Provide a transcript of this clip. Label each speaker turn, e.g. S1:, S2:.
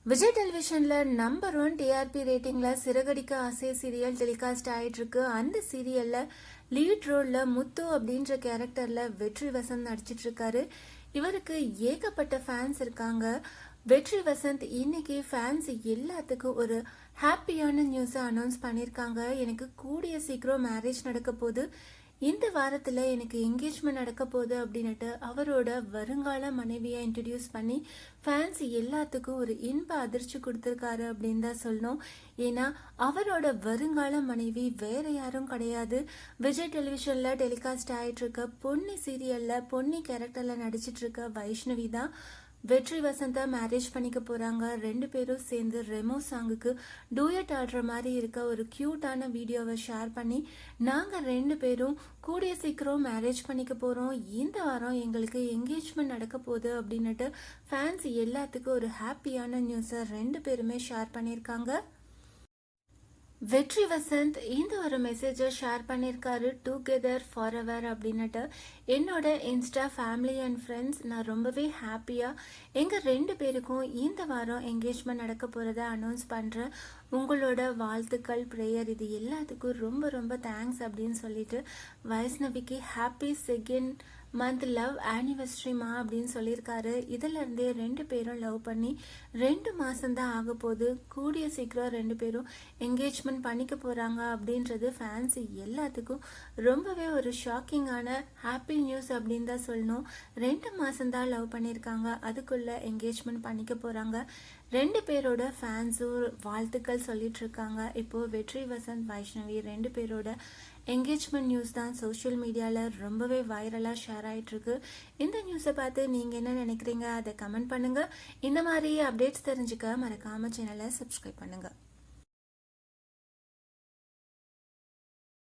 S1: Vijay டெலிவிஷன்ல number 1 TRP ரேட்டிங்ல Siragadikka ஆசை serial telecast ஆயிட்டு இருக்கு. அந்த சீரியல்ல லீட் ரோல்ல முத்து அப்படின்ற கேரக்டர்ல வெற்றி வசந்த் நடிச்சிட்டு இருக்காரு. இவருக்கு ஏகப்பட்ட ஃபேன்ஸ் இருக்காங்க. வெற்றி வசந்த் இன்னைக்கு ஃபேன்ஸ் எல்லாத்துக்கும் ஒரு ஹாப்பியான நியூஸை அனௌன்ஸ் பண்ணியிருக்காங்க. எனக்கு கூடிய சீக்கிரம் மேரேஜ் நடக்க போகுது, இந்த வாரத்தில் எனக்கு என்கேஜ்மெண்ட் நடக்க போகுது அப்படின்னுட்டு அவரோட வருங்கால மனைவியை இன்ட்ரடியூஸ் பண்ணி ஃபேன்ஸ் எல்லாத்துக்கும் ஒரு இன்ப அதிர்ச்சி கொடுத்துருக்காரு அப்படின்னு தான் சொல்லணும். ஏன்னா அவரோட வருங்கால மனைவி வேற யாரும் கிடையாது, விஜய் டெலிவிஷனில் டெலிகாஸ்ட் ஆகிட்டு இருக்க பொன்னி சீரியலில் பொன்னி கேரக்டரில் நடிச்சிட்டு இருக்க வைஷ்ணவி தான். வெற்றி வசந்தா மேரேஜ் பண்ணிக்க போறாங்க. ரெண்டு பேரும் சேர்ந்து ரெமோ சாங்குக்கு டூயட் ஆடுற மாதிரி இருக்க ஒரு கியூட்டான வீடியோவை ஷேர் பண்ணி நாங்க ரெண்டு பேரும் கூடிய சீக்கிரம் மேரேஜ் பண்ணிக்க போறோம், இந்த வாரம் எங்களுக்கு என்கேஜ்மெண்ட் நடக்க போகுது அப்படின்னுட்டு ஃபேன்ஸ் எல்லாத்துக்கும் ஒரு ஹாப்பியான நியூஸை ரெண்டு பேருமே ஷேர் பண்ணியிருக்காங்க. வெற்றி வசந்த் இந்த ஒரு மெசேஜை ஷேர் பண்ணியிருக்காரு, டுகெதர் ஃபார் எவர் அப்படின்னுட்டு. என்னோட இன்ஸ்டா ஃபேமிலி அண்ட் ஃப்ரெண்ட்ஸ், நான் ரொம்பவே ஹாப்பியாக எங்கள் ரெண்டு பேருக்கும் இந்த வாரம் என்கேஜ்மெண்ட் நடக்க போகிறத அனௌன்ஸ் பண்ணுறேன். உங்களோட வாழ்த்துக்கள், ப்ரேயர் இது எல்லாத்துக்கும் ரொம்ப ரொம்ப தேங்க்ஸ் அப்படின்னு சொல்லிட்டு வைஷ்ணவிக்கு ஹாப்பி செகண்ட் மந்த் லவ் ஆனிவர்சரிமா அப்படின்னு சொல்லியிருக்காரு. இதிலிருந்தே ரெண்டு பேரும் லவ் பண்ணி 2 மாதம்தான் ஆக போகுது. கூடிய சீக்கிரம் ரெண்டு பேரும் என்கேஜ்மெண்ட் பண்ணிக்க போகிறாங்க அப்படின்றது ஃபேன்ஸ் எல்லாத்துக்கும் ரொம்பவே ஒரு ஷாக்கிங்கான ஹாப்பி நியூஸ் அப்படின்னு தான் சொல்லணும். 2 மாதம்தான் லவ் பண்ணியிருக்காங்க, அதுக்குள்ளே என்கேஜ்மெண்ட் பண்ணிக்க போகிறாங்க. ரெண்டு பேரோட ஃபேன்ஸும் வாழ்த்துக்கள் சொல்லிட்டு இருக்காங்க. இப்போது வெற்றி வசந்த் வைஷ்ணவி ரெண்டு பேரோட என்கேஜ்மெண்ட் நியூஸ் தான் சோஷியல் மீடியாவில் ரொம்பவே வைரலாக ஷேர் ஆகிட்டுருக்கு. இந்த நியூஸை பார்த்து நீங்கள் என்ன நினைக்கிறீங்க அதை கமெண்ட் பண்ணுங்கள். இந்த மாதிரி அப்டேட்ஸ் தெரிஞ்சுக்க மறக்காமல் சேனலை சப்ஸ்கிரைப் பண்ணுங்கள்.